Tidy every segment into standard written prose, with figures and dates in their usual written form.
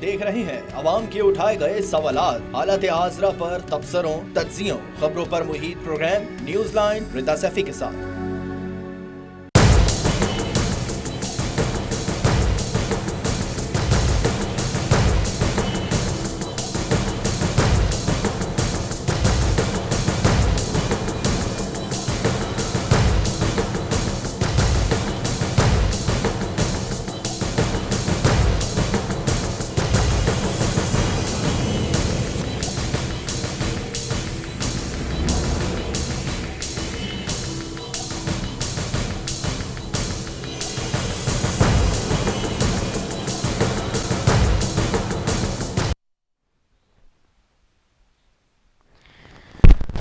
देख रहे हैं अवाम के उठाए गए सवालात, हालत हाजरा पर तबसरों, तज्जियों, खबरों पर मुहित प्रोग्राम न्यूज लाइन रिदा सैफी के साथ।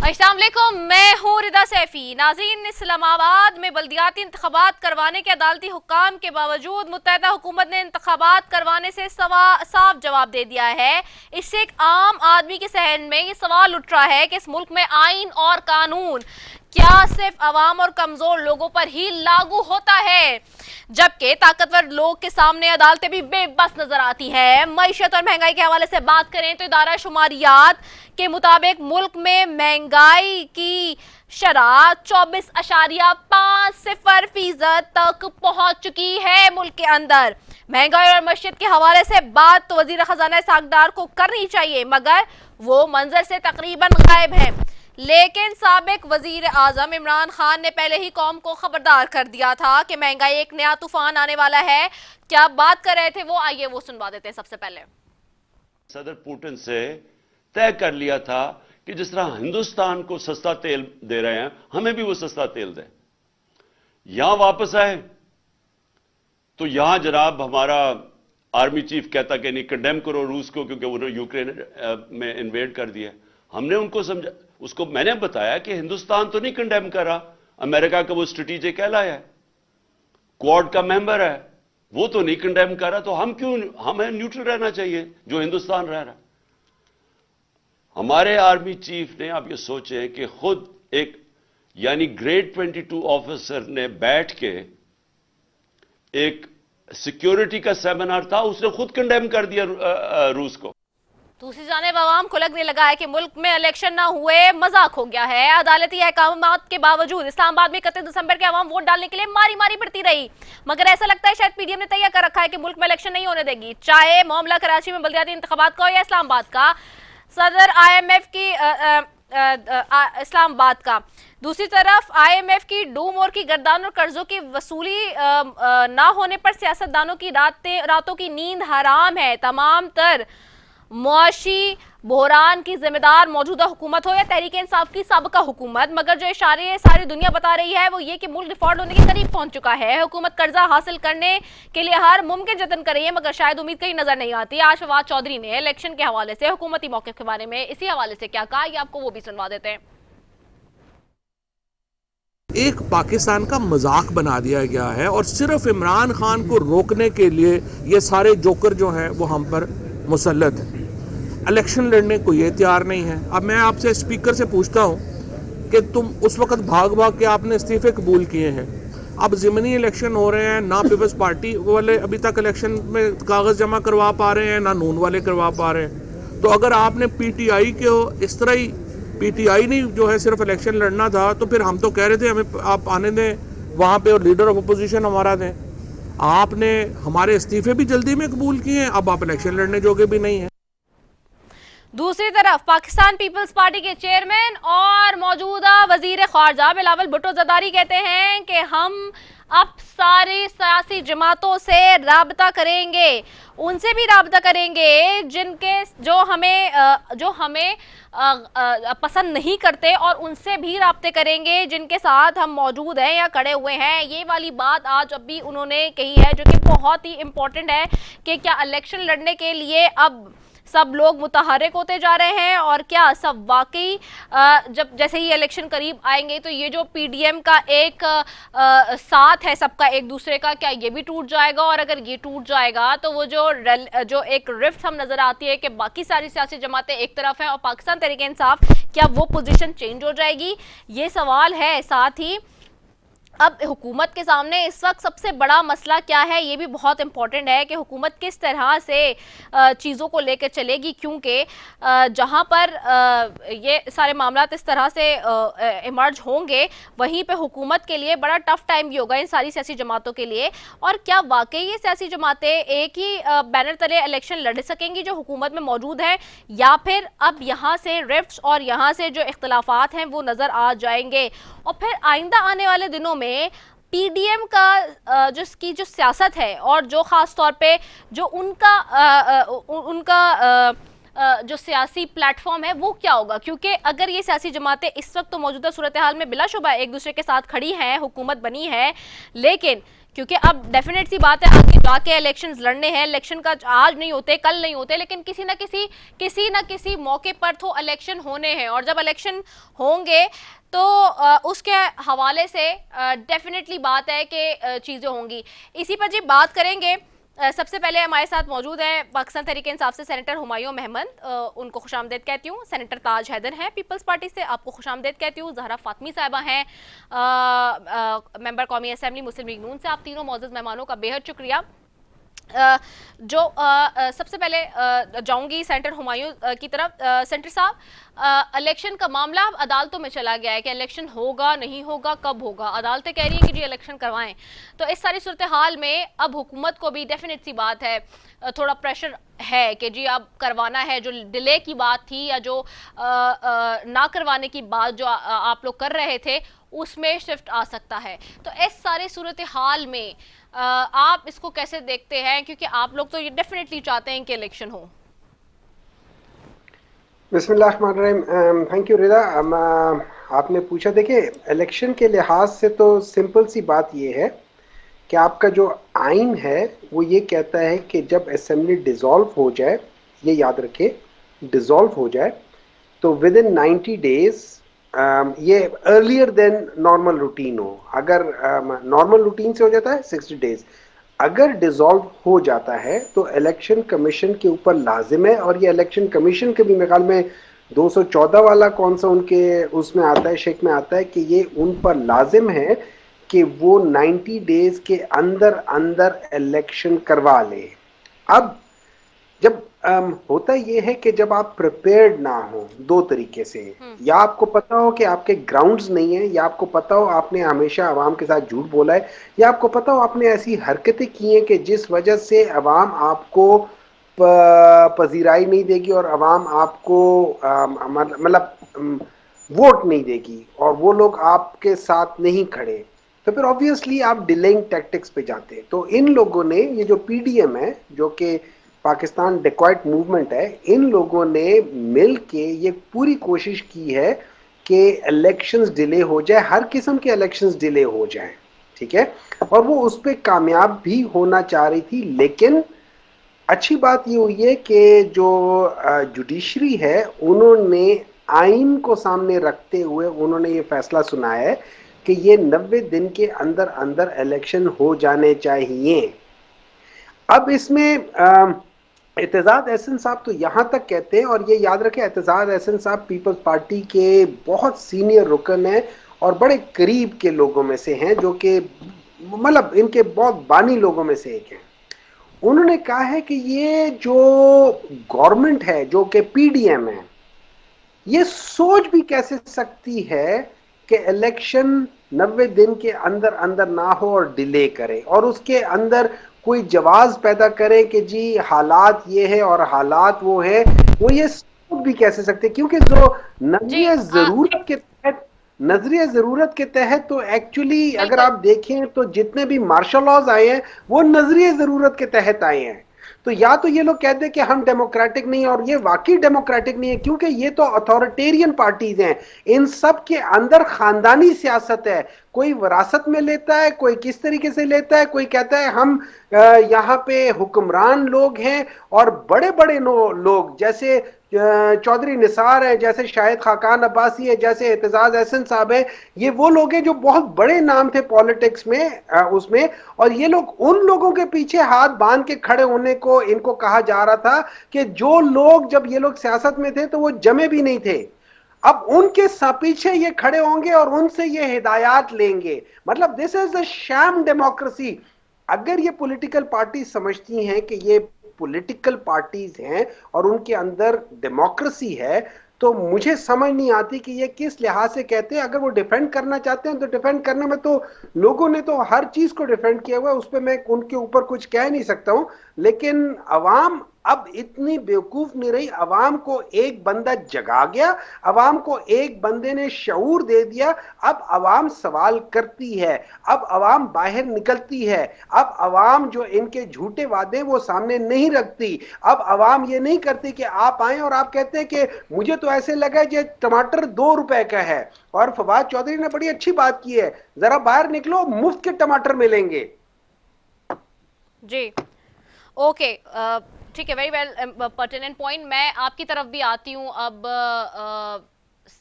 अस्सलाम वालेकुम, मैं हूँ रिदा सैफी। नाज़रीन, इस्लामाबाद में बल्दियाती इंतखाबात करवाने के अदालती हुक्काम के बावजूद मुत्तहदा हुकूमत ने इंतखाबात करवाने से साफ जवाब दे दिया है। इससे एक आम आदमी के सहन में ये सवाल उठ रहा है कि इस मुल्क में आइन और कानून क्या सिर्फ अवाम और कमजोर लोगों पर ही लागू होता है, जबकि ताकतवर लोग के सामने अदालतें भी बेबस नजर आती है। मईशत और महंगाई के हवाले से बात करें तो इदारा शुमारियात के मुताबिक मुल्क में महंगाई की शरह 24.50% तक पहुंच चुकी है। मुल्क के अंदर महंगाई और मईशत के हवाले से बात तो वजीर खजाना इसहाक डार को करनी चाहिए, मगर वो मंजर से तकरीबन गायब है। लेकिन साबिक वजीर आजम इमरान खान ने पहले ही कौम को खबरदार कर दिया था कि महंगाई एक नया तूफान आने वाला है। क्या बात कर रहे थे वो, आइए वो सुनवा देते हैं। सबसे पहले सदर पुतिन से तय कर लिया था कि जिस तरह हिंदुस्तान को सस्ता तेल दे रहे हैं, हमें भी वो सस्ता तेल दें। यहां वापस आए तो यहां जनाब हमारा आर्मी चीफ कहता कि नहीं, कंडेम करो रूस को क्योंकि उन्होंने यूक्रेन में इन्वेड कर दिया। हमने उनको समझा, उसको मैंने बताया कि हिंदुस्तान तो नहीं कंडेम कर रहा, अमेरिका का वो स्ट्रेटेजिक एलाय है, क्वाड का मेंबर है, वो तो नहीं कंडेम कर रहा, तो हम क्यों, हमें न्यूट्रल रहना चाहिए जो हिंदुस्तान रह रहा। हमारे आर्मी चीफ ने, आप ये सोचें कि खुद एक यानी ग्रेड 22 ऑफिसर ने बैठ के एक सिक्योरिटी का सेमिनार था, उसने खुद कंडेम कर दिया रूस को। दूसरी जानिब अवाम को लगने लगा है कि मुल्क में इलेक्शन ना हुए मजाक हो गया है। अदालती अहकामात के बावजूद इस्लामाबाद में 31 दिसंबर के अवाम वोट डालने के लिए मारी मारी फिरती रही, मगर ऐसा लगता है शायद पीडीएम ने तैयार कर रखा है कि मुल्क में इलेक्शन नहीं होने देगी, चाहे मामला कराची में बल्दियाती इंतखाबात का हो या इस्लामाबाद का, सदर IMF की इस्लामाबाद का। दूसरी तरफ IMF की डूम और की गर्दान और कर्जों की वसूली ना होने पर सियासतदानों की रातों की नींद हराम है। तमाम तर मुआशी बहरान की जिम्मेदार मौजूदा हुकूमत हो या तहरीक इंसाफ की साबिका हुकूमत, मगर जो इशारे सारी दुनिया बता रही है वो ये कि मुल्क डिफॉल्ट होने के करीब पहुंच चुका है। हुकूमत कर्जा हासिल करने के लिए हर मुमकिन जतन कर रही है, मगर शायद उम्मीद कहीं नजर नहीं आती। आज फवाद चौधरी ने इलेक्शन के हवाले से हुकूमती मौके के बारे में इसी हवाले से क्या कहा, ये आपको वो भी सुनवा देते हैं। एक पाकिस्तान का मजाक बना दिया गया है और सिर्फ इमरान खान को रोकने के लिए ये सारे जोकर जो हैं वो हम पर मुसल्लत है। इलेक्शन लड़ने को ये तैयार नहीं है। अब मैं आपसे स्पीकर से पूछता हूँ कि तुम उस वक्त भाग भाग के आपने इस्तीफे कबूल किए हैं, अब ज़िमनी इलेक्शन हो रहे हैं, ना पीपल्स पार्टी वाले अभी तक इलेक्शन में कागज़ जमा करवा पा रहे हैं, ना नून वाले करवा पा रहे हैं। तो अगर आपने PTI के इस तरह ही PTI नहीं जो है सिर्फ इलेक्शन लड़ना था, तो फिर हम तो कह रहे थे हमें आप आने दें वहाँ पे और लीडर ऑफ अपोजिशन हमारा दें। आपने हमारे इस्तीफे भी जल्दी में कबूल किए हैं, अब आप इलेक्शन लड़ने जोगे भी नहीं है। दूसरी तरफ पाकिस्तान पीपल्स पार्टी के चेयरमैन और मौजूदा वजीर खारजा बिलावल भुट्टो जरदारी कहते हैं कि हम अब सारी सियासी जमातों से राबता करेंगे, उनसे भी राबता करेंगे जो हमें पसंद नहीं करते, और उनसे भी राब्ते करेंगे जिनके साथ हम मौजूद हैं या खड़े हुए हैं। ये वाली बात आज अभी उन्होंने कही है, जो कि बहुत ही इम्पोर्टेंट है कि क्या इलेक्शन लड़ने के लिए अब सब लोग मुतहर्रिक होते जा रहे हैं, और क्या सब वाकई जब जैसे ही इलेक्शन करीब आएंगे तो ये जो PDM का एक साथ है सबका एक दूसरे का, क्या ये भी टूट जाएगा? और अगर ये टूट जाएगा तो वो जो एक रिफ्ट हम नजर आती है कि बाकी सारी सियासी जमातें एक तरफ हैं और पाकिस्तान तहरीक इंसाफ, क्या वो पोजीशन चेंज हो जाएगी? ये सवाल है। साथ ही अब हुकूमत के सामने इस वक्त सबसे बड़ा मसला क्या है, ये भी बहुत इंपॉर्टेंट है कि हुकूमत किस तरह से चीज़ों को लेकर चलेगी, क्योंकि जहाँ पर ये सारे मामला इस तरह से इमर्ज होंगे, वहीं पे हुकूमत के लिए बड़ा टफ टाइम भी होगा इन सारी सियासी जमातों के लिए। और क्या वाकई ये सियासी जमातें एक ही बैनर तले इलेक्शन लड़ सकेंगी जो हुकूमत में मौजूद है, या फिर अब यहाँ से रिफ्ट्स और यहाँ से जो इख्तलाफात हैं वो नज़र आ जाएंगे, और फिर आइंदा आने वाले दिनों में पीडीएम का जो सियासत है और जो ख़ास तौर पे जो उनका जो सियासी प्लेटफॉर्म है वो क्या होगा। क्योंकि अगर ये सियासी जमातें इस वक्त तो मौजूदा सूरत हाल में बिलाशुबा एक दूसरे के साथ खड़ी हैं, हुकूमत बनी है, लेकिन क्योंकि अब डेफिनेट सी बात है आगे जाके इलेक्शंस लड़ने हैं, इलेक्शन का आज नहीं होते कल नहीं होते, लेकिन किसी न किसी मौके पर तो इलेक्शन होने हैं, और जब इलेक्शन होंगे तो उसके हवाले से डेफिनेटली बात है कि चीज़ें होंगी। इसी पर जी बात करेंगे। सबसे पहले हमारे साथ मौजूद है पाकिस्तान तहरीक इंसाफ से सेनेटर हुमायूं महमद, उनको खुशामदीद कहती हूँ। सेनेटर ताज हैदर हैं पीपल्स पार्टी से, आपको खुशामदीद कहती हूँ। जहरा फातमी साहिबा हैं मेंबर कौमी असेंबली मुस्लिम लीग नून से। आप तीनों मौजूद मेहमानों का बेहद शुक्रिया। सबसे पहले जाऊंगी सेंटर हुमायूं की तरफ। सेंटर साहब, इलेक्शन का मामला अब अदालतों में चला गया है कि इलेक्शन होगा नहीं होगा, कब होगा। अदालतें कह रही हैं कि जी इलेक्शन करवाएं, तो इस सारी सूरत हाल में अब हुकूमत को भी डेफिनेट सी बात है थोड़ा प्रेशर है कि जी अब करवाना है। जो डिले की बात थी या जो ना करवाने की बात जो आप लोग कर रहे थे उसमें शिफ्ट आ सकता है। तो इस सारे सूरत हाल में आप इसको कैसे देखते हैं, क्योंकि आप लोग तो ये डेफिनेटली चाहते हैं कि इलेक्शन हो। बिस्मिल्लाहिर्रहमानिर्रहीम। Thank you Rida. आपने पूछा, देखिए इलेक्शन के लिहाज से तो सिंपल सी बात ये है कि आपका जो आइन है वो ये कहता है कि जब असेंबली डिज़ोल्व हो जाए, ये याद रखें डिज़ोल्व हो जाए, तो विद इन 90 डेज, ये अर्लियर देन नॉर्मल रूटीन हो। अगर नॉर्मल रूटीन से हो जाता है 60 डेज, अगर डिज़ोल्व हो जाता है तो इलेक्शन कमीशन के ऊपर लाजिम है। और ये इलेक्शन कमीशन के भी मेरे ख्याल में 214 वाला कौन सा उनके उसमें आता है, शेख में आता है कि ये उन पर लाजिम है कि वो 90 डेज के अंदर अंदर इलेक्शन करवा ले। अब जब होता ये है कि जब आप प्रिपेयर्ड ना हो दो तरीके से, या आपको पता हो कि आपके ग्राउंड्स नहीं है, या आपको पता हो आपने हमेशा अवाम के साथ झूठ बोला है, या आपको पता हो आपने ऐसी हरकतें की हैं कि जिस वजह से अवाम आपको पजीराई नहीं देगी और अवाम आपको मतलब वोट नहीं देगी और वो लोग आपके साथ नहीं खड़े, तो फिर ऑब्वियसली आप डिलेइंग टैक्टिक्स पे जाते हैं। तो इन लोगों ने, ये जो पीडीएम है जो कि पाकिस्तान डेकॉइट मूवमेंट है, इन लोगों ने मिल के ये पूरी कोशिश की है कि इलेक्शंस डिले हो जाए, हर किस्म के इलेक्शंस डिले हो जाएं, ठीक है। और वो उस पर कामयाब भी होना चाह रही थी। लेकिन अच्छी बात ये हुई है कि जो जुडिशरी है उन्होंने आइन को सामने रखते हुए उन्होंने ये फैसला सुनाया है कि ये 90 दिन के अंदर अंदर इलेक्शन हो जाने चाहिए। अब इसमें एतजाज एहसन साहब तो यहाँ तक कहते हैं, और ये याद रखें एतजाज एहसन साहब पीपल्स पार्टी के बहुत सीनियर रुकन हैं और बड़े करीब के लोगों में से हैं, जो कि मतलब इनके बहुत बानी लोगों में से एक हैं। उन्होंने कहा है कि ये जो गवर्नमेंट है जो कि पीडीएम है, ये सोच भी कैसे सकती है कि इलेक्शन 90 दिन के अंदर अंदर ना हो और डिले करे, और उसके अंदर कोई जवाब पैदा करे कि जी हालात ये है और हालात वो है। वो ये सोच भी कैसे सकते, क्योंकि जो नजरिया ज़रूरत के तहत तो एक्चुअली अगर आप देखें तो जितने भी मार्शल लॉज आए हैं वो नजरिया ज़रूरत के तहत आए हैं। तो या तो ये लोग कहते हैं कि हम डेमोक्रेटिक नहीं, और ये वाकई डेमोक्रेटिक नहीं है, क्योंकि ये तो अथॉरिटेरियन पार्टीज हैं। इन सब के अंदर खानदानी सियासत है, कोई विरासत में लेता है, कोई किस तरीके से लेता है, कोई कहता है हम यहाँ पे हुक्मरान लोग हैं, और बड़े बड़े लोग जैसे चौधरी निसार है, जैसे शाहिद खाकान अब्बासी है, जैसे एतजाज एहसन साहब है, ये वो लोग हैं जो बहुत बड़े नाम थे पॉलिटिक्स में उसमें, और ये लोग उन लोगों के पीछे हाथ बांध के खड़े होने को इनको कहा जा रहा था कि जो लोग जब ये लोग सियासत में थे तो वो जमे भी नहीं थे। अब उनके पीछे ये खड़े होंगे और उनसे ये हिदायत लेंगे। मतलब this is a sham democracy. अगर ये पॉलिटिकल पार्टी समझती हैं कि ये पॉलिटिकल पार्टीज हैं और उनके अंदर डेमोक्रेसी है, तो मुझे समझ नहीं आती कि ये किस लिहाज से कहते हैं। अगर वो डिफेंड करना चाहते हैं तो डिफेंड करने में तो लोगों ने तो हर चीज को डिफेंड किया हुआ है, उस पर मैं उनके ऊपर कुछ कह नहीं सकता हूं। लेकिन अवाम अब इतनी बेवकूफ नहीं रही। अवाम को एक बंदा जगा गया, अवाम को एक बंदे ने शऊर दे दिया। अब अवाम सवाल करती है, अब अवाम बाहर निकलती है, अब अवाम जो इनके झूठे वादे वो सामने नहीं रखती। अब अवाम ये नहीं करती कि आप आए और आप कहते हैं कि मुझे तो ऐसे लगा कि टमाटर 2 रुपए का है। और फवाद चौधरी ने बड़ी अच्छी बात की है, जरा बाहर निकलो, मुफ्त के टमाटर मिलेंगे। जी, ओके, ठीक है, वेरी वेल पर्टिनेंट पॉइंट। मैं आपकी तरफ भी आती हूँ अब।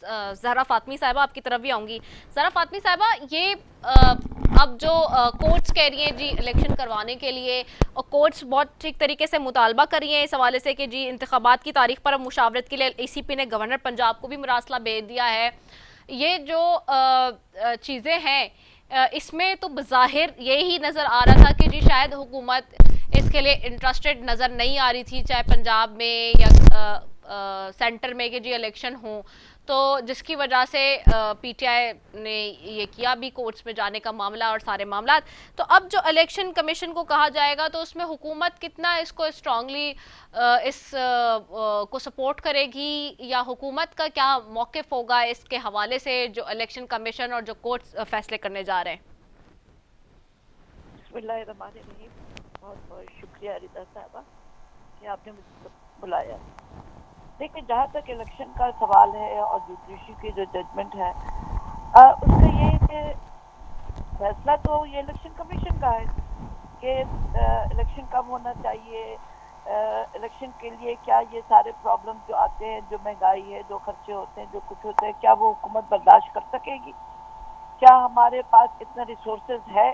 ज़हरा फातमी साहिबा, आपकी तरफ भी आऊंगी। ज़हरा फातमी साहिबा, ये अब जो कोर्ट्स कह रही हैं जी इलेक्शन करवाने के लिए, और कोर्ट्स बहुत ठीक तरीके से मुतालबा कर रही हैं इस हवाले से कि जी इंतखाबात की तारीख पर अब मुशावरत के लिए ACP ने गवर्नर पंजाब को भी मरासला भेज दिया है। ये जो चीज़ें हैं, इसमें तो बज़ाहिर यही नज़र आ रहा था कि जी शायद हुकूमत इसके लिए इंटरेस्टेड नज़र नहीं आ रही थी, चाहे पंजाब में या सेंटर में कि जी इलेक्शन हो, तो जिसकी वजह से PTI ने ये किया भी कोर्ट्स में जाने का मामला और सारे मामला। तो अब जो इलेक्शन कमीशन को कहा जाएगा तो उसमें हुकूमत कितना इसको स्ट्रांगली इस को सपोर्ट करेगी, या हुकूमत का क्या मौक़िफ़ होगा इसके हवाले से जो इलेक्शन कमीशन और जो कोर्ट्स फैसले करने जा रहे हैं? बिस्मिल्लाहिर्रहमानिर्रहीम। बहुत बहुत शुक्रिया रिदा साहबा कि आपने मुझे बुलाया। देखिए, जहाँ तक इलेक्शन का सवाल है और जुडिशरी की जो जजमेंट है, उसका ये है कि फैसला तो ये इलेक्शन कमीशन का है कि इलेक्शन कब होना चाहिए, इलेक्शन के लिए क्या ये सारे प्रॉब्लम जो आते हैं, जो महंगाई है, जो खर्चे होते हैं, जो कुछ होते हैं, क्या वो हुकूमत बर्दाश्त कर सकेगी? क्या हमारे पास इतना रिसोर्सेज है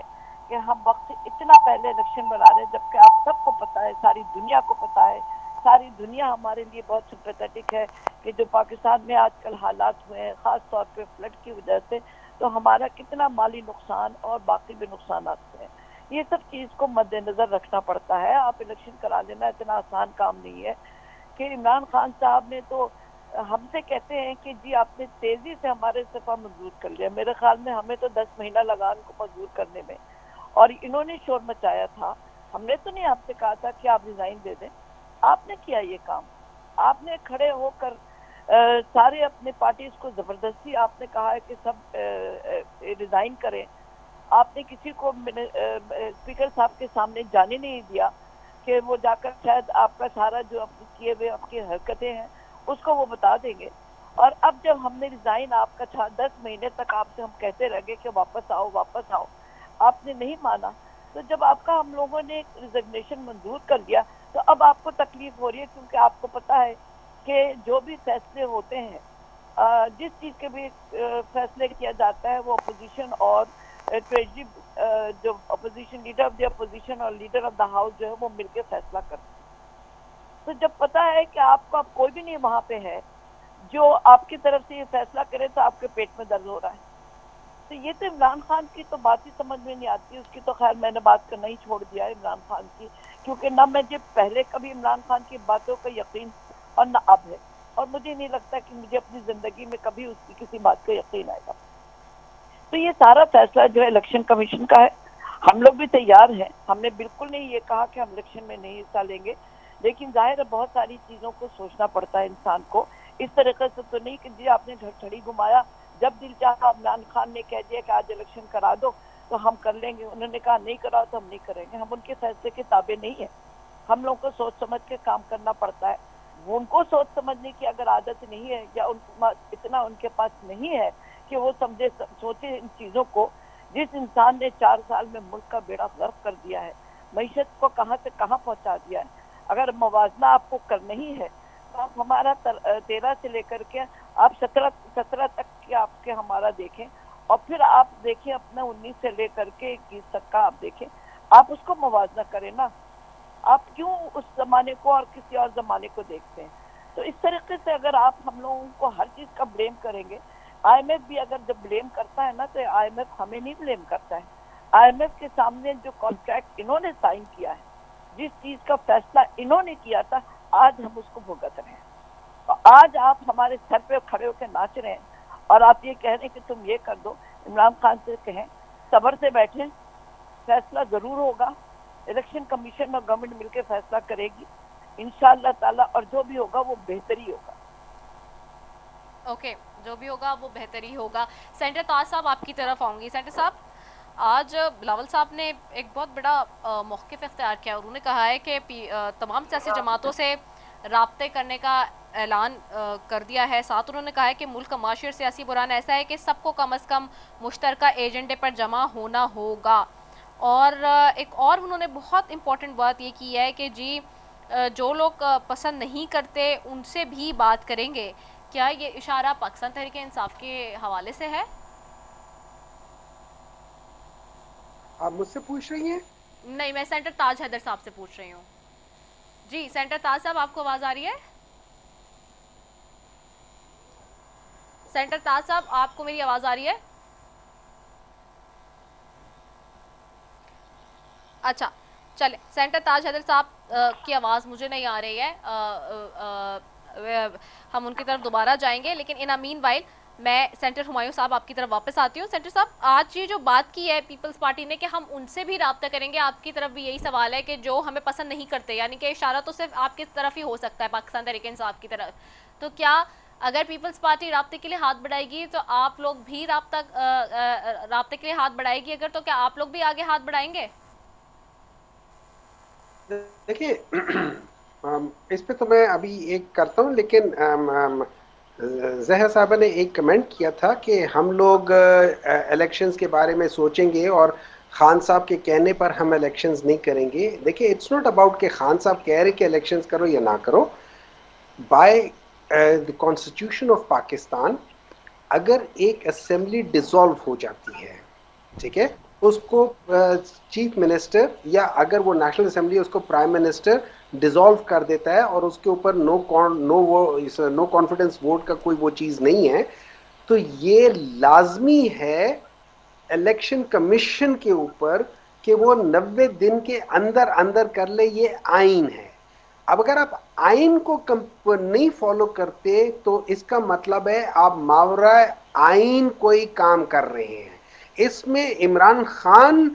कि हम वक्त इतना पहले इलेक्शन बना रहे हैं, जबकि आप सबको पता है, सारी दुनिया को पता है, सारी दुनिया हमारे लिए बहुत सिंपैथेटिक है कि जो पाकिस्तान में आजकल हालात हुए हैं, ख़ास तौर पे फ्लड की वजह से, तो हमारा कितना माली नुकसान और बाकी भी नुकसान आते हैं। ये सब चीज़ को मद्देनज़र रखना पड़ता है। आप इलेक्शन करा लेना इतना आसान काम नहीं है। कि इमरान खान साहब ने तो हमसे कहते हैं कि जी आपने तेज़ी से हमारे इस्तीफा मंजूर कर लिया। मेरे ख्याल में हमें तो 10 महीना लगा उनको मंजूर करने में, और इन्होंने शोर मचाया था। हमने तो नहीं आपसे कहा था कि आप रिज़ाइन दे दें, आपने किया ये काम। आपने खड़े होकर सारे अपने पार्टीज को जबरदस्ती आपने कहा है कि सब रिजाइन करें। आपने किसी को स्पीकर साहब के सामने जाने नहीं दिया कि वो जाकर शायद आपका सारा जो अपने किए हुए आपकी हरकतें हैं उसको वो बता देंगे। और अब जब हमने रिजाइन आपका 10 महीने तक आपसे हम कहते रह गए कि वापस आओ वापस आओ, आपने नहीं माना। तो जब आपका हम लोगों ने रिजिग्नेशन मंजूर कर दिया तो अब आपको तकलीफ हो रही है, क्योंकि आपको पता है कि जो भी फैसले होते हैं, जिस चीज़ के भी फैसले किया जाता है, वो अपोजिशन और ट्रेजरी जो opposition leader of the opposition और लीडर ऑफ द हाउस जो है वो मिलकर फैसला करते हैं। तो जब पता है कि आपका अब कोई भी नहीं वहाँ पे है जो आपकी तरफ से ये फैसला करे, तो आपके पेट में दर्द हो रहा है। तो ये तो इमरान खान की तो बात ही समझ में नहीं आती। उसकी तो खैर मैंने बात करना ही छोड़ दिया है इमरान खान की, क्योंकि ना मुझे पहले कभी इमरान खान की बातों का यकीन और ना अब है, और मुझे नहीं लगता कि मुझे अपनी ज़िंदगी में कभी उसकी किसी बात का यकीन आएगा। तो ये सारा फैसला जो है इलेक्शन कमीशन का है। हम लोग भी तैयार हैं, हमने बिल्कुल नहीं ये कहा कि हम इलेक्शन में नहीं हिस्सा लेंगे, लेकिन जाहिर है बहुत सारी चीज़ों को सोचना पड़ता है इंसान को। इस तरीके से तो नहीं कि जी आपने घड़ी घुमाया, जब दिल चाहा इमरान खान ने कह दिया कि आज इलेक्शन करा दो तो हम कर लेंगे, उन्होंने कहा नहीं कराओ तो हम नहीं करेंगे। हम उनके फैसले के ताबे नहीं है। हम लोगों को सोच समझ के काम करना पड़ता है। उनको सोच समझने की अगर आदत नहीं है या इतना उनके पास नहीं है कि वो समझे सोचे इन चीज़ों को। जिस इंसान ने 4 साल में मुल्क का बेड़ा गर्क कर दिया है, मईशत को कहाँ से कहाँ पहुँचा दिया है, अगर मवाजना आपको करना ही है तो आप हमारा 13 से लेकर के आप 17 तक के आपके हमारा देखें, और फिर आप देखें अपना 19 से लेकर के 21 तक का आप देखें, आप उसको मवाजना करें ना। आप क्यों उस जमाने को और किसी और जमाने को देखते हैं? तो इस तरीके से अगर आप हम लोगों को हर चीज का ब्लेम करेंगे, आईएमएफ भी अगर जब ब्लेम करता है ना तो आईएमएफ हमें नहीं ब्लेम करता है। आईएमएफ के सामने जो कॉन्ट्रैक्ट इन्होंने साइन किया है, जिस चीज का फैसला इन्होंने किया था, आज हम उसको भुगत रहे हैं। और आज आप हमारे सर पे खड़े होकर नाच रहे हैं और आप ये कह रहे हैं कि तुम ये कर दो। इमरान खान से कहें सब्र से बैठे, फैसला जरूर होगा। इलेक्शन कमीशन और गवर्नमेंट मिलकर फैसला करेगी इंशाअल्लाह ताला, और जो भी होगा वो बेहतर ही होगा। ओके, जो भी होगा वो बेहतर ही होगा। सेंटर ताज साहब आपकी तरफ आऊंगी। सेंटर साहब, आज बिलावल साहब ने एक बहुत बड़ा मौक़िफ़ इख्तियार किया। उन्होंने कहा है कि तमाम सियासी जमातों से राब्ते करने का ऐलान कर दिया है। साथ उन्होंने कहा है कि मुल्क का माशी और सियासी बुरान ऐसा है कि सबको कम अज़ कम मुश्तरका एजेंडे पर जमा होना होगा। और एक और उन्होंने बहुत इम्पॉर्टेंट बात ये की है कि जी जो लोग पसंद नहीं करते उनसे भी बात करेंगे। क्या ये इशारा पाकिस्तान तहरीक-ए-इंसाफ के हवाले से है? आप मुझसे पूछ रही हैं? नहीं, मैं सेंटर ताज हैदर साहब से पूछ रही हूँ। जी सेंटर ताज साहब, आपको आवाज़ आ रही है? सेंटर ताज साहब, आपको मेरी आवाज़ आ रही है? अच्छा चले, सेंटर ताज हैदर साहब की आवाज़ मुझे नहीं आ रही है। हम उनकी तरफ दोबारा जाएंगे, लेकिन इन मीन वाइल मैं सेंटर हुमायूं साहब आपकी तरफ वापस आती हूँ। सेंटर साहब, आज ये जो बात की है पीपल्स पार्टी ने कि हम उनसे भी राब्ता करेंगे, आपकी तरफ भी यही सवाल है कि जो हमें पसंद नहीं करते, यानी कि इशारा तो सिर्फ आपकी तरफ ही हो सकता है, पाकिस्तान तहरीक-ए-इंसाफ की तरफ। तो क्या अगर पीपल्स पार्टी राब्ते के लिए हाथ बढ़ाएगी तो आप लोग भी राब्ते के लिए हाथ बढ़ाएगी? अगर तो क्या आप लोग भी आगे हाथ बढ़ाएंगे? देखिए, इस पे तो मैं अभी एक करता हूँ, लेकिन जहर साहब ने एक कमेंट किया था कि हम लोग इलेक्शंस के बारे में सोचेंगे और खान साहब के कहने पर हम इलेक्शंस नहीं करेंगे। देखिए, इट्स नॉट अबाउट कि खान साहब कह रहे कि इलेक्शंस करो या ना करो। By the constitution of Pakistan, अगर एक असेंबली डिसॉल्व हो जाती है, ठीक है, उसको चीफ मिनिस्टर या अगर वो नेशनल असेंबली उसको प्राइम मिनिस्टर डिसॉल्व कर देता है और उसके ऊपर नो कॉन्फिडेंस वोट का कोई वो चीज़ नहीं है, तो ये लाजमी है इलेक्शन कमीशन के ऊपर कि वो 90 दिन के अंदर अंदर कर ले। ये आइन है। अब अगर आप आइन को नहीं फॉलो करते तो इसका मतलब है आप मावरा आइन कोई काम कर रहे हैं। इसमें इमरान खान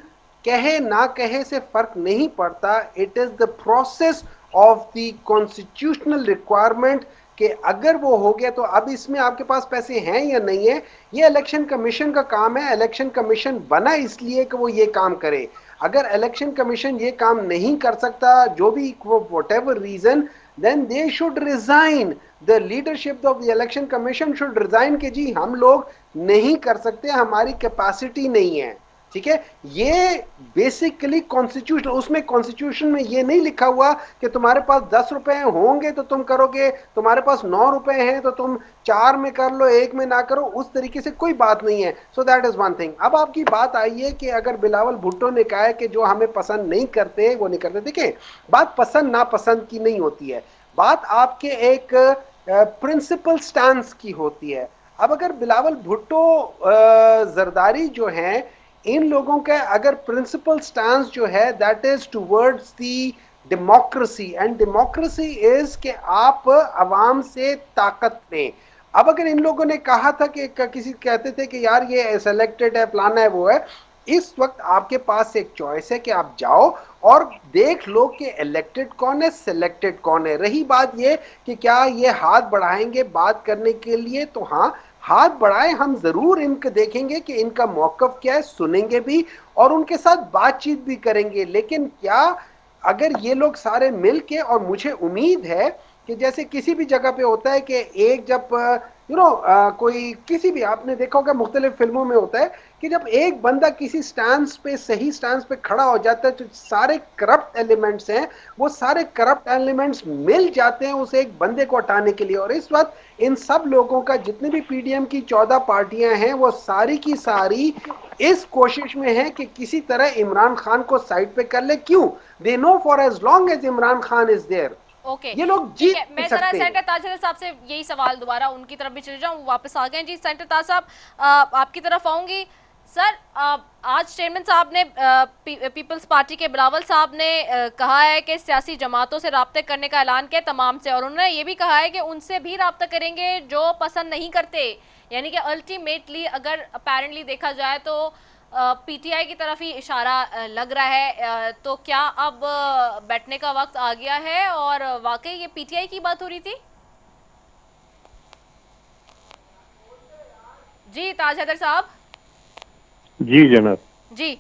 कहे ना कहे से फर्क नहीं पड़ता। It is the process of the constitutional requirement कि अगर वो हो गया तो अब इसमें आपके पास पैसे हैं या नहीं है, ये इलेक्शन कमीशन का काम है। इलेक्शन कमीशन बना इसलिए कि वो ये काम करे। अगर इलेक्शन कमीशन ये काम नहीं कर सकता, जो भी whatever reason, then they should resign. The leadership of the election commission should resign कि जी हम लोग नहीं कर सकते, हमारी कैपेसिटी नहीं है। ठीक है, ये बेसिकली कॉन्स्टिट्यूशन, उसमें कॉन्स्टिट्यूशन में ये नहीं लिखा हुआ कि तुम्हारे पास 10 रुपए होंगे तो तुम करोगे, तुम्हारे पास 9 रुपए हैं तो तुम 4 में कर लो, 1 में ना करो। उस तरीके से कोई बात नहीं है। So that is one thing. अब आपकी बात आई है कि अगर बिलावल भुट्टो ने कहा है कि जो हमें पसंद नहीं करते वो नहीं करते। देखिए, बात पसंद नापसंद की नहीं होती है, बात आपके एक प्रिंसिपल स्टैंस की होती है। अब अगर बिलावल भुट्टो जरदारी जो हैं, इन लोगों का अगर प्रिंसिपल स्टैंस जो है that is towards the democracy, and democracy is कि आप अवाम से ताकत लें। अब अगर इन लोगों ने कहा था कि किसी कहते थे कि यार ये सिलेक्टेड है, फलाना है, वो है, इस वक्त आपके पास एक चॉइस है कि आप जाओ और देख लो कि इलेक्टेड कौन है, सिलेक्टेड कौन है। रही बात ये कि क्या ये हाथ बढ़ाएंगे बात करने के लिए, तो हाँ, हाथ बढ़ाए, हम जरूर इनके देखेंगे कि इनका मौकफ क्या है, सुनेंगे भी और उनके साथ बातचीत भी करेंगे। लेकिन क्या अगर ये लोग सारे मिल के, और मुझे उम्मीद है कि जैसे किसी भी जगह पे होता है कि एक जब कोई किसी भी, आपने देखा होगा मुख्तलिफ फिल्मों में होता है कि जब एक बंदा किसी स्टैंस पे, सही स्टैंस पे खड़ा हो जाता है तो सारे करप्ट एलिमेंट्स हैं, वो सारे करप्ट एलिमेंट्स मिल जाते हैं उस एक बंदे को हटाने के लिए। और इस वक्त इन सब लोगों का, जितने भी पीडीएम की 14 पार्टियां हैं, वो सारी की सारी इस कोशिश में है कि किसी तरह इमरान खान को साइड पे कर ले। क्यों? They know for as long as Imran Khan is there, okay, ये लोग ठीक जीत है। मैं नहीं जरा सकते। सेनेटर ताजर साहब से यही सवाल दोबारा उनकी तरफ भी चले जाऊं, वापस आ गए जी। सेनेटर ताज साहब, आपकी तरफ आऊंगी। सर, आज चेयरमैन साहब ने पीपल्स पार्टी के बिलावल साहब ने कहा है कि सियासी जमातों से राब्ते करने का ऐलान किया तमाम से, और उन्होंने ये भी कहा है कि उनसे भी राब्ता करेंगे जो पसंद नहीं करते। यानी कि अल्टीमेटली अगर अपेरेंटली देखा जाए तो पीटीआई की तरफ ही इशारा लग रहा है। तो क्या अब बैठने का वक्त आ गया है और वाकई ये पीटीआई की बात हो रही थी? जी ताज हैदर साहब। जी जनाब। जी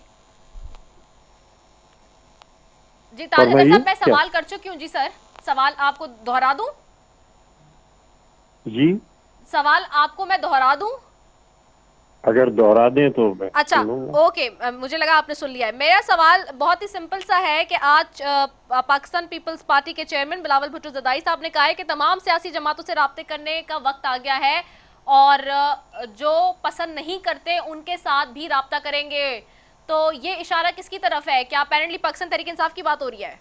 जी ताज हैदर फरमाइए साहब, मैं क्या? सवाल कर चुकी हूँ जी सर। सवाल आपको दोहरा दूं? जी, सवाल आपको मैं दोहरा दूं? अगर दोहरा दें तो मैं अच्छा, सुन लूंगा। ओके, मुझे लगा आपने सुन लिया है। मेरा सवाल बहुत ही सिंपल सा है कि आज पाकिस्तान पीपल्स पार्टी के चेयरमैन बिलावल भुट्टो ज़रदारी साहब ने कहा है कि तमाम सियासी जमातों से राब्ते करने का वक्त आ गया है और जो पसंद नहीं करते उनके साथ भी राब्ता करेंगे। तो ये इशारा किसकी तरफ है? क्या अपेरेंटली पाकिस्तान तहरीक इंसाफ की बात हो रही है?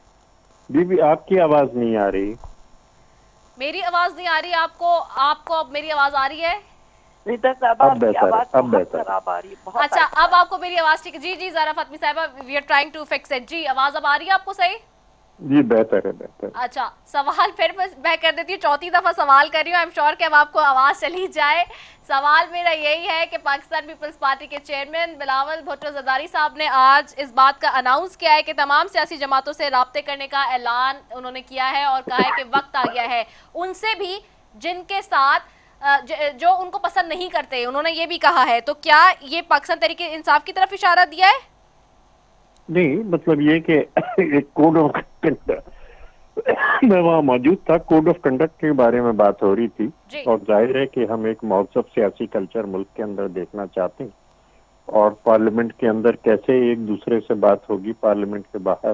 बीबी आपकी आवाज नहीं आ रही। मेरी आवाज नहीं आ रही आपको? आपको अब मेरी आवाज आ रही है? रिदा साहब, अब आपकी बेहतर है, आवाज अब बहुत बेहतर है। खराब आ रही है, बहुत अच्छा, आहिस्ता। अब आपको मेरी आवाज ठीक है? जी जी ज़रा फातमी साहिबा, we are trying to fix it. जी, आवाज अब आ रही है आपको सही? जी बेहतर है, बेहतर है। अच्छा, सवाल फिर मैं कर देती हूँ, चौथी दफा सवाल कर रही हूँ। आई एम श्योर कि अब आपको आवाज चली जाए। सवाल मेरा यही है कि पाकिस्तान पीपल्स पार्टी के चेयरमैन बिलावल भुट्टो ज़रदारी साहब ने आज इस बात का अनाउंस किया है कि तमाम सियासी जमातों से राब्ते करने का ऐलान उन्होंने किया है और कहा है कि वक्त आ गया है उनसे भी जिनके साथ जो उनको पसंद नहीं करते, उन्होंने ये भी कहा है। तो क्या ये पाकिस्तान तहरीक इंसाफ की तरफ इशारा दिया है? नहीं, मतलब ये कि एक कोड ऑफ कंडक्ट मैं वहाँ मौजूद था, कोड ऑफ कंडक्ट के बारे में बात हो रही थी। जी। और जाहिर है कि हम एक मौसम सियासी कल्चर मुल्क के अंदर देखना चाहते हैं, और पार्लियामेंट के अंदर कैसे एक दूसरे से बात होगी, पार्लियामेंट के बाहर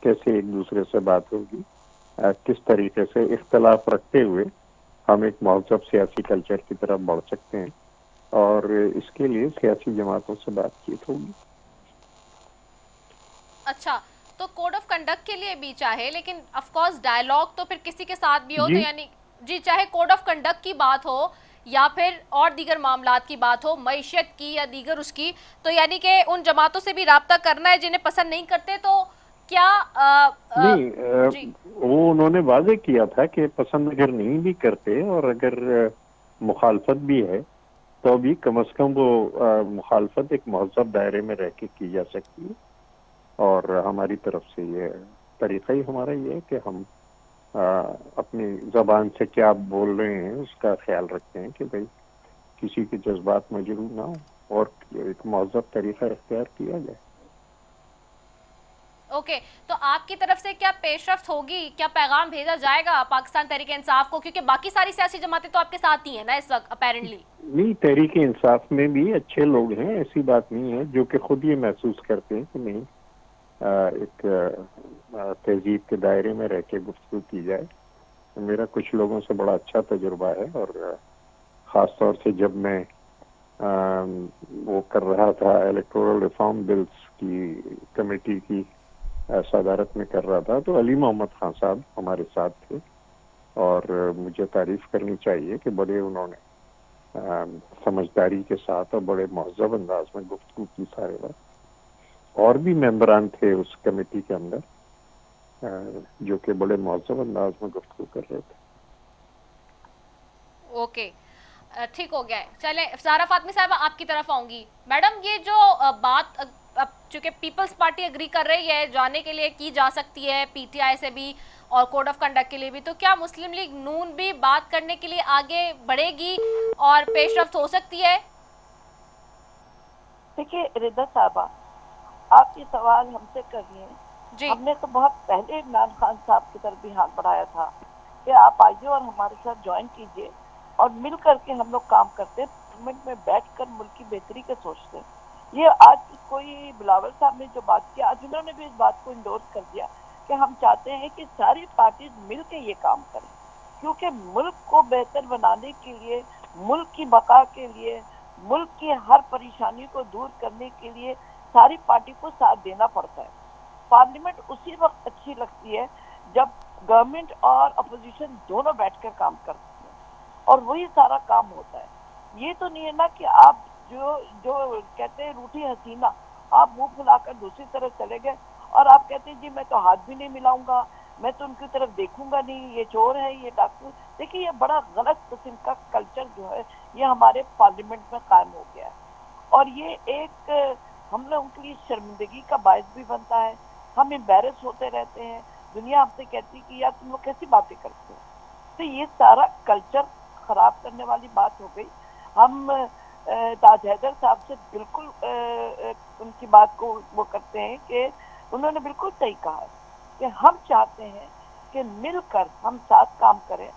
कैसे एक दूसरे से बात होगी, किस तरीके से इख्तलाफ रखते हुए हम एक मौसम सियासी कल्चर की तरफ बढ़ सकते हैं, और इसके लिए सियासी जमातों से बातचीत होगी। अच्छा, तो कोड ऑफ कंडक्ट के लिए भी चाहे, लेकिन ऑफ कोर्स डायलॉग तो फिर किसी के साथ भी हो, तो जी। यानी जी, चाहे कोड ऑफ कंडक्ट की बात हो या फिर और दीगर मामलात की बात हो, मईशत की या दीगर उसकी, तो यानी कि उन जमातों से भी राब्ता करना है जिन्हें पसंद नहीं करते। तो क्या नहीं, जी वो उन्होंने वादे किया था कि पसंद अगर नहीं भी करते और अगर मुखालफत भी है तो भी कम से कम वो मुखालफत एक महजब दायरे में रह के की जा सकती है। और हमारी तरफ से ये तरीका ही हमारा ये है कि हम अपनी जबान से क्या बोल रहे हैं उसका ख्याल रखते हैं कि भाई किसी के जज्बात मजरूह ना हो और एक महजब तरीका इख्तियार किया जाए। ओके, तो आपकी तरफ से क्या पेशरफ्त होगी, क्या पैगाम भेजा जाएगा पाकिस्तान तहरीक इंसाफ को? क्योंकि बाकी सारी सियासी जमातें तो आपके साथ ही हैं ना इस वक्त अपेरेंटली। नहीं, तहरीक इंसाफ में भी अच्छे लोग हैं, ऐसी बात नहीं है, जो कि खुद ये महसूस करते हैं कि नहीं एक तहजीब के दायरे में रह के गुफ्तगू की जाए। तो मेरा कुछ लोगों से बड़ा अच्छा तजुर्बा है, और ख़ास तौर से जब मैं वो कर रहा था इलेक्टोरल रिफॉर्म बिल्स की कमेटी की सदारत में कर रहा था, तो अली मोहम्मद खान साहब हमारे साथ थे, और मुझे तारीफ करनी चाहिए कि बड़े उन्होंने समझदारी के साथ और बड़े महज़ब अंदाज में गुफ्तगू की सारे वक्त। और भी मेंबरान थे उस कमेटी के अंदर जो कि बड़े महज़ब अंदाज में गुफ्तगू कर रहे थे। ओके, ठीक हो गया है। चले सारा फातमी साहब, आपकी तरफ आऊंगी। मैडम, ये जो बात अब चूंकि पीपल्स पार्टी एग्री कर रही है जाने के लिए की जा सकती है पीटीआई से भी और कोड ऑफ कंडक्ट के लिए भी, तो क्या मुस्लिम लीग नून भी बात करने के लिए आगे बढ़ेगी और पेशरफ्त हो सकती है? देखिए रिदा साहबा, आप ये सवाल हमसे कर रही हैं। हमने तो बहुत पहले इमरान खान साहब की तरफ भी हाथ बढ़ाया था कि आप आइए और हमारे साथ ज्वाइन कीजिए और मिल करके हम लोग काम करते, पार्लियामेंट में बैठकर मुल्क की बेहतरी के सोचते। ये आज कोई बिलावल साहब ने जो बात की, आज उन्होंने भी इस बात को इंडोर्स कर दिया कि हम चाहते हैं कि सारी पार्टीज मिल के ये काम करें, क्योंकि मुल्क को बेहतर बनाने के लिए, मुल्क की बका के लिए, मुल्क की हर परेशानी को दूर करने के लिए सारी पार्टी को साथ देना पड़ता है। पार्लियामेंट उसी वक्त अच्छी लगती है जब गवर्नमेंट और अपोजिशन दोनों बैठकर काम करते हैं और वही सारा काम होता है। ये तो नहीं है ना कि आप जो जो कहते हैं रूठी हसीना, आप मुंह फुलाकर दूसरी तरफ चले गए और आप कहते हैं जी मैं तो हाथ भी नहीं मिलाऊंगा, मैं तो उनकी तरफ देखूंगा नहीं, ये चोर है, ये डाकू। देखिए ये बड़ा गलत किस्म का कल्चर जो है ये हमारे पार्लियामेंट में कायम हो गया है और ये एक हम लोगों के लिए शर्मिंदगी का बायस भी बनता है। हम एम्बेरस होते रहते हैं, दुनिया हमसे कहती है कि यार तुम लोग कैसी बातें करते हो। तो ये सारा कल्चर खराब करने वाली बात हो गई। हम ताज हैदर साहब से बिल्कुल उनकी बात को वो करते हैं कि उन्होंने बिल्कुल सही कहा कि हम चाहते हैं कि मिलकर हम साथ काम करें,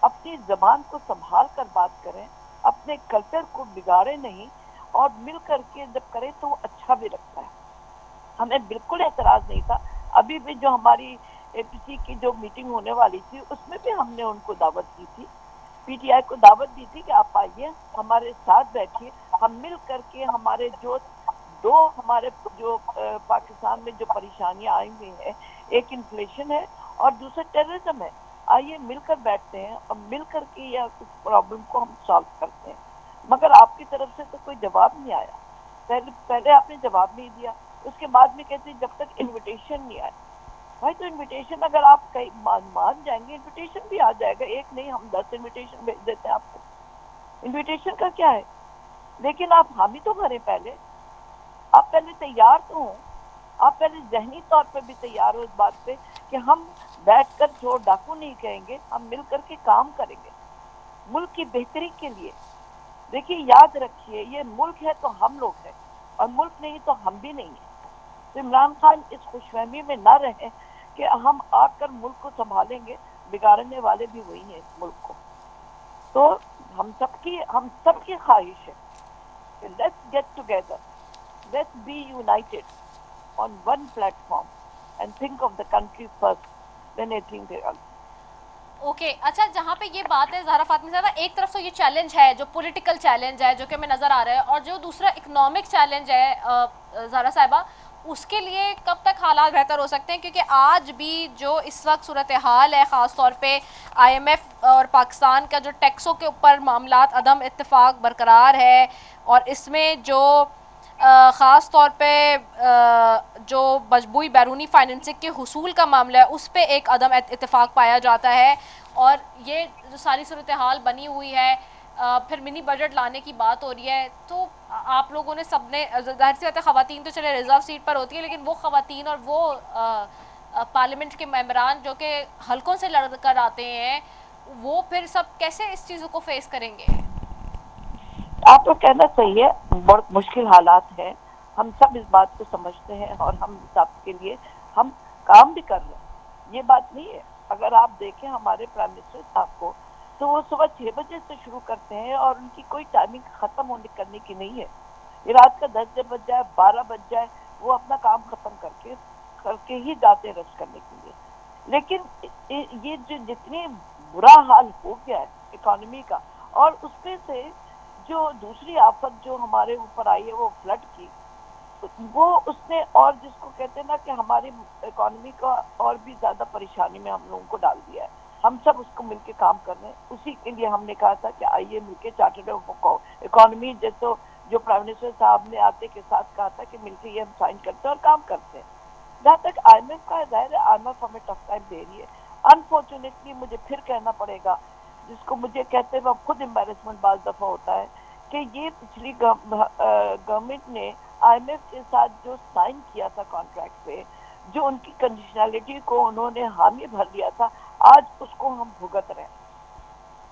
अपनी जबान को संभाल कर बात करें, अपने कल्चर को बिगाड़े नहीं और मिल करके जब करें तो अच्छा भी लगता है। हमें बिल्कुल एतराज नहीं था। अभी भी जो हमारी एपीसी की जो मीटिंग होने वाली थी उसमें भी हमने उनको दावत दी थी, पीटीआई को दावत दी थी कि आप आइए हमारे साथ बैठिए, हम मिल करके हमारे जो दो हमारे जो पाकिस्तान में जो परेशानियां आई हुई हैं, एक इन्फ्लेशन है और दूसरा टेररिज्म है, आइए मिलकर बैठते हैं और मिल करके यह प्रॉब्लम को हम सॉल्व करते हैं। मगर आपकी तरफ से तो कोई जवाब नहीं आया। पहले आपने जवाब नहीं दिया, उसके बाद में कहते हैं जब तक इन्विटेशन नहीं आया। भाई तो इनविटेशन अगर आप कहीं मान जाएंगे इनविटेशन भी आ जाएगा, एक नहीं हम 10 इनविटेशन भेज देते हैं आपको। इनविटेशन का क्या है, लेकिन आप हामी तो भरे पहले, आप पहले तैयार तो हो, आप पहले जहनी तौर पे भी तैयार हो इस बात पे कि हम बैठकर चोर डाकू नहीं कहेंगे, हम मिल करके काम करेंगे मुल्क की बेहतरी के लिए। देखिए याद रखिए ये मुल्क है तो हम लोग हैं और मुल्क नहीं तो हम भी नहीं है। तो इमरान खान इस खुशफहमी में ना रहे कि हम आकर मुल्क को संभालेंगे, बिगाड़ने वाले भी वही हैं इस मुल्क को। तो हम सबकी ख्वाहिश है कि let's get together, let's be united on one platform and think of the country first than anything else. Okay अच्छा, जहाँ पे ये बात है ज़हरा फातमी साहब, एक तरफ तो ये चैलेंज है जो पॉलिटिकल चैलेंज है जो कि हमें नज़र आ रहा है, और जो दूसरा इकोनॉमिक चैलेंज है ज़हरा साहिबा, उसके लिए कब तक हालात बेहतर हो सकते हैं? क्योंकि आज भी जो इस वक्त सूरत हाल है, ख़ास तौर पे IMF और पाकिस्तान का जो टैक्सों के ऊपर मामलात अदम इत्तेफाक बरकरार है, और इसमें जो ख़ास तौर पे जो मजबूरी बैरूनी फाइनेंसिंग के हुसूल का मामला है उस पर एक अदम इत्तेफाक पाया जाता है, और ये जो सारी सूरत हाल बनी हुई है, फिर मिनी बजट लाने की बात हो रही है। तो आप लोगों ने सबने, जाहिर सी बात है ख़वातीन तो चले रिजर्व सीट पर होती है, लेकिन वो ख़वातीन और वो पार्लियामेंट के मेंबरान जो कि हलकों से लड़ कर आते हैं, वो फिर सब कैसे इस चीज़ों को फेस करेंगे? आप तो कहना सही है, बहुत मुश्किल हालात हैं, हम सब इस बात को समझते हैं और हम सबके लिए हम काम भी कर रहे हैं, ये बात नहीं है। अगर आप देखें हमारे प्राइम मिनिस्टर साहब को, तो वो सुबह 6 बजे से शुरू करते हैं और उनकी कोई टाइमिंग खत्म होने करने की नहीं है। ये रात का 10 बज जाए, 12 बज जाए, वो अपना काम खत्म करके ही जाते रेस्ट करने के लिए। लेकिन ये जो जितनी बुरा हाल हो गया है इकोनॉमी का, और उसमें से जो दूसरी आफत जो हमारे ऊपर आई है वो फ्लड की, वो उसने और जिसको कहते हैं ना कि हमारी इकोनॉमी का और भी ज्यादा परेशानी में हम लोगों को डाल दिया है। हम सब उसको मिलके काम कर रहे हैं, उसी के लिए हमने कहा था कि आइए मिलके चार्टर्ड इकोनॉमी जैसे जो प्राइम मिनिस्टर साहब ने आते के साथ कहा था कि मिलके ये हम साइन करते हैं और काम करते हैं। जहाँ तक IMF का जाहिर है, IMF हमें टफ टाइम दे रही है। अनफॉर्चुनेटली मुझे फिर कहना पड़ेगा, जिसको मुझे कहते हुए खुद एम्बेरसमेंट बाज़ दफा होता है, कि ये पिछली गवर्नमेंट ने IMF के साथ जो साइन किया था कॉन्ट्रैक्ट पे, जो उनकी कंडीशनैलिटी को उन्होंने हामी भर लिया था, आज उसको हम भुगत रहे हैं।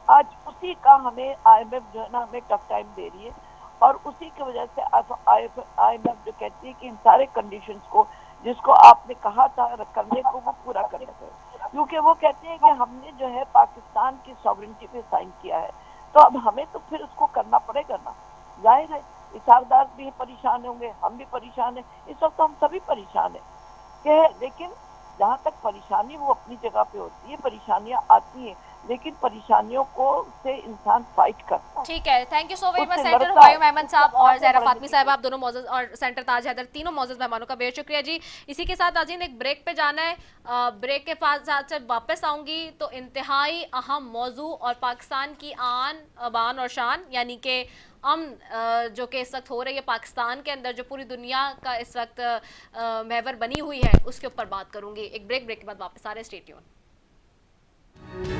आज उसी का हमें IMF जो है ना हमें टफ टाइम दे रही है, और उसी की वजह से IMF जो कहती है कि इन सारे कंडीशंस को जिसको आपने कहा था करने को वो पूरा करना चाहिए, क्योंकि वो कहते हैं कि हमने जो है पाकिस्तान की सॉवरेनिटी पे साइन किया है, तो अब हमें तो फिर उसको करना पड़ेगा ना। जाहिर है इसारदार भी परेशान होंगे, हम भी परेशान हैं, इस वक्त हम सभी परेशान हैं। लेकिन जहाँ तक परेशानी वो अपनी जगह पे होती है, परेशानियां आती हैं, लेकिन परेशानियों को से इंसान फाइट करता है। ठीक है, thank you so very much उससे सेंटर लड़ता है, हुमायूं अहमद साहब उससे और आगे जहरा बढ़ने फातमी की साहब, आप दोनों मौजूद, और सेंटर ताज हैदर, तीनों मौजूद मेहमानों का बेहद शुक्रिया जी। इसी के साथ नाज़रीन एक ब्रेक पे जाना है, ब्रेक के साथ साथ वापस आऊंगी तो इंतहाई अहम मौजू और पाकिस्तान की बान और शान यानी कि अमन जो कि इस वक्त हो रही है पाकिस्तान के अंदर, जो पूरी दुनिया का इस वक्त महवर बनी हुई है, उसके ऊपर बात करूंगी। एक ब्रेक के बाद वापस आ रहे हैं, स्टे ट्यून।